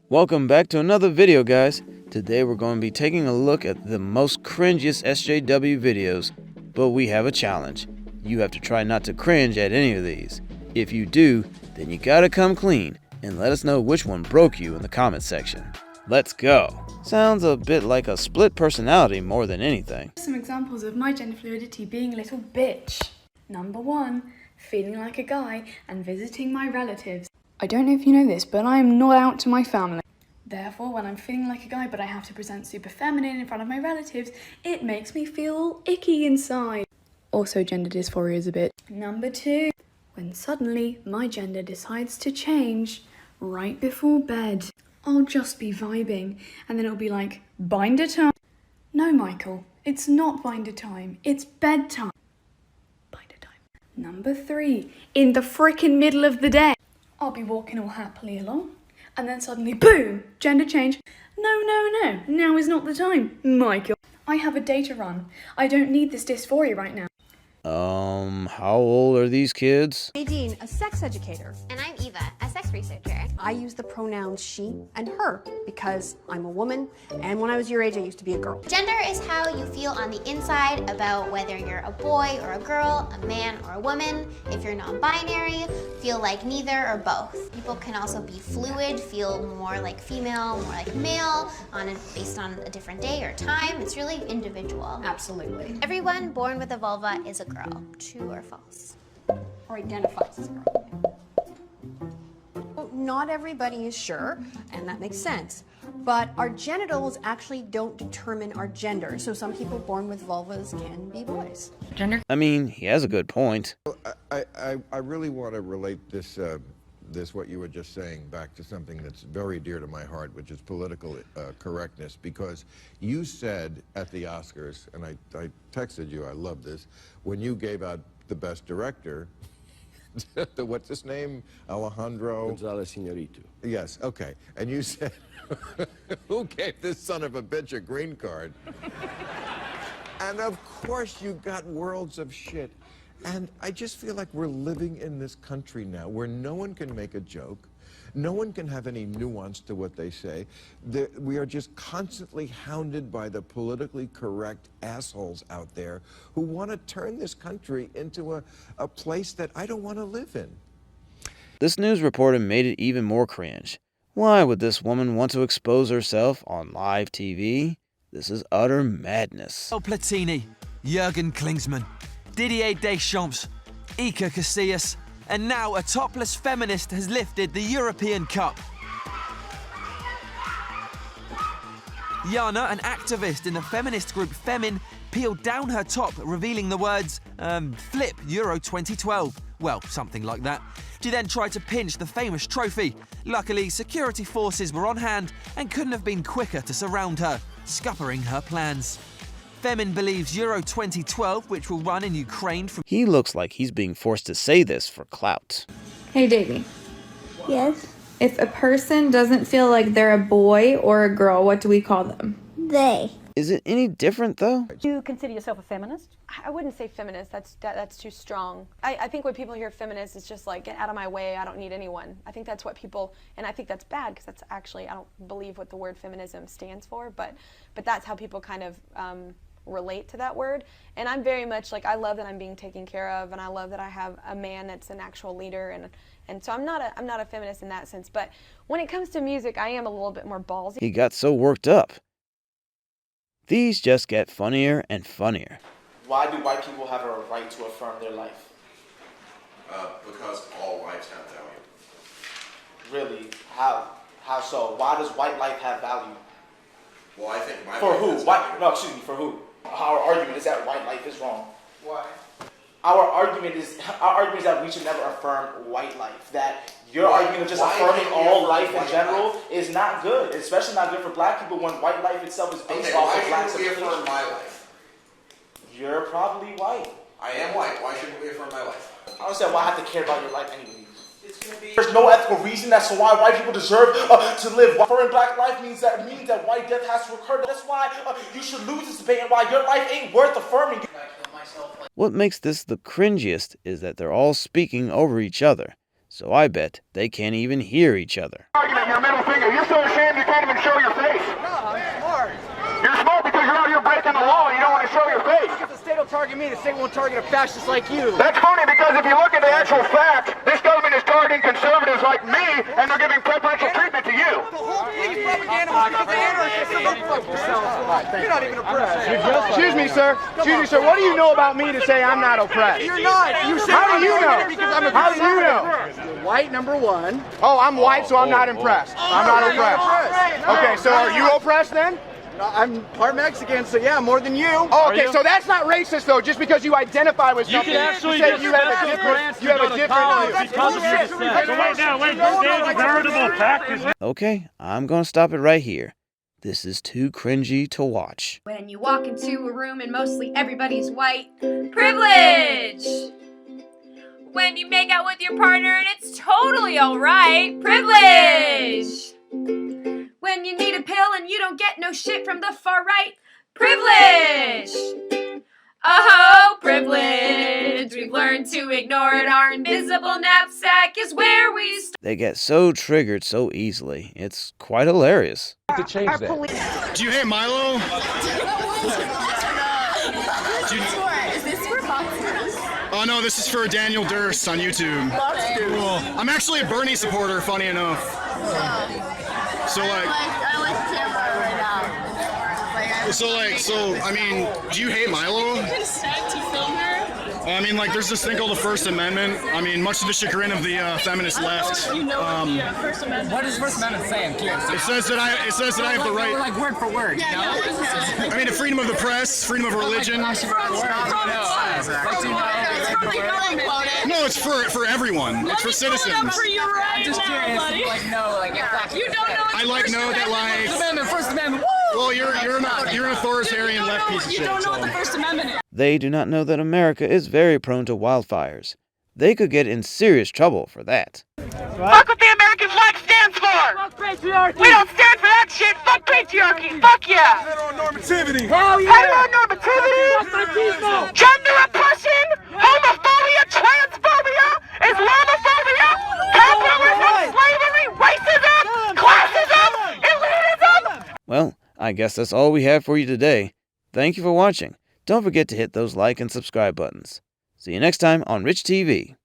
Welcome back to another video, guys. Today we're going to be taking a look at the most cringiest SJW videos, but we have a challenge. You have to try not to cringe at any of these. If you do, then you gotta come clean and let us know which one broke you in the comment section. Let's go. Sounds a bit like a split personality more than anything. Some examples of my gender fluidity being a little bitch. Number 1, feeling like a guy and visiting my relatives. I don't know if you know this, but I am not out to my family. Therefore, when I'm feeling like a guy but I have to present super feminine in front of my relatives, it makes me feel icky inside. Also, gender dysphoria is a bit. Number 2, when suddenly my gender decides to change right before bed. I'll just be vibing, and then it'll be like, binder time. No, Michael, it's not binder time, it's bedtime. Binder time. Number 3, in the frickin' middle of the day. I'll be walking all happily along, and then suddenly, boom, gender change. No, now is not the time, Michael. I have a day to run. I don't need this dysphoria right now. How old are these kids? Nadine, a sex educator. And I'm Eva, a sex researcher. I use the pronouns she and her because I'm a woman, and when I was your age, I used to be a girl. Gender is how you feel on the inside about whether you're a boy or a girl, a man or a woman. If you're non-binary, feel like neither or both. People can also be fluid, feel more like female, more like male, based on a different day or time. It's really individual. Absolutely. Everyone born with a vulva is a girl. True or false? Or identifies as a girl. Well, not everybody is sure, and that makes sense. But our genitals actually don't determine our gender. So some people born with vulvas can be boys. I mean, he has a good point. I really want to relate this what you were just saying back to something that's very dear to my heart, which is political correctness, because you said at the Oscars, and I texted you, I love this, when you gave out the best director, what's his name? Alejandro González Iñárritu. Yes, okay. And you said, who gave this son of a bitch a green card? And of course you got worlds of shit. And I just feel like we're living in this country now where no one can make a joke, no one can have any nuance to what they say. We are just constantly hounded by the politically correct assholes out there who want to turn this country into a place that I don't want to live in. This news reporter made it even more cringe. Why would this woman want to expose herself on live TV? This is utter madness. Platini, Jurgen Klinsmann, Didier Deschamps, Iker Casillas, and now a topless feminist has lifted the European Cup. Jana, an activist in the feminist group Femin, peeled down her top, revealing the words, flip Euro 2012. Well, something like that. She then tried to pinch the famous trophy. Luckily, security forces were on hand and couldn't have been quicker to surround her, scuppering her plans. Femin believes Euro 2012, which will run in Ukraine from... He looks like he's being forced to say this for clout. Hey, Davey. Yes, If a person doesn't feel like they're a boy or a girl, what do we call them? they. Is it any different, though? Do you consider yourself a feminist? I wouldn't say feminist. That's too strong. I think when people hear feminist, it's just like, get out of my way, I don't need anyone. I think that's what people, and I think that's bad because that's actually, I don't believe what the word feminism stands for, but that's how people kind of relate to that word. And I'm very much like, I love that I'm being taken care of, and I love that I have a man that's an actual leader, and so I'm not a feminist in that sense. But when it comes to music, I am a little bit more ballsy. He got so worked up. These just get funnier and funnier. Why do white people have a right to affirm their life? Because all lives have value. Really? How so? Why does white life have value? Well, I think my For life who? has What? value. No, excuse me. For who? Our argument is that white life is wrong. Why? Our argument is that we should never affirm white life. That your argument of just Why affirming can't we all affirm life in white general life? is not good, especially not good for black people when white life itself is based Okay, off why of black shouldn't we affirm civilization. my life? You're probably white. I am white. Why shouldn't we affirm my life? I don't understand why I have to care about your life anyways. There's no ethical reason as to why white people deserve to live. Affirming black life means that white death has to occur. That's why you should lose this debate and why your life ain't worth affirming. What makes this the cringiest is that they're all speaking over each other, so I bet they can't even hear each other. Your middle finger, you so ashamed can't even show your face. No, I'm smart. You're smart because you're out here breaking the law and you don't want to show your face. If the state will target me, the state won't target a fascist like you. That's funny because if you look at the actual fact, this government is targeting conservatives like me and they're giving preferential treatment to you. The whole police propaganda was because the anarchists are You're not even oppressed. Excuse me, sir. Excuse me, sir. What do you know about me to say I'm not oppressed? You're not. How do you know? How do you know? You're white, number one. Oh, I'm white, so I'm not impressed. I'm not oppressed. Okay, so are you oppressed then? I'm part Mexican, so yeah, more than you. Oh, okay, so that's not racist though. Just because you identify with something, you actually say you have a different view. That's bullshit. So wait, veritable fact. Okay, I'm gonna stop it right here. This is too cringy to watch. When you walk into a room and mostly everybody's white, privilege! When you make out with your partner and it's totally alright, privilege! When you need a pill and you don't get no shit from the far right, privilege! Oh, privilege! We've learned to ignore it. Our invisible knapsack is where we start. They get so triggered so easily. It's quite hilarious. To change that. Do you hate Milo? Is this for boxers? Oh no, this is for Daniel Durst on YouTube. Cool. I'm actually a Bernie supporter, funny enough. So like, I mean, do you hate Milo? I mean, like, there's this thing called the First Amendment. I mean, much to the chagrin of the feminist left. First Amendment. What does First Amendment say? It says that I have the right. Like word for word. I mean, the freedom of the press, freedom of religion. No, it's for everyone. It's for citizens. I'm just curious. I like know that like. First Amendment. First Amendment. Well, you're an authoritarian left piece of shit. You don't know what the First Amendment is. They do not know that America is very prone to wildfires. They could get in serious trouble for that. Fuck what the American flag stands for! Fuck patriarchy! We don't stand for that shit! Fuck patriarchy! Fuck yeah! Heteronormativity! Hell yeah! Heteronormativity! Gender oppression! Homophobia! Transphobia! Islamophobia! Capitalism! Slavery! Racism! Classism! Elitism! Well, I guess that's all we have for you today. Thank you for watching. Don't forget to hit those like and subscribe buttons. See you next time on Rich TV.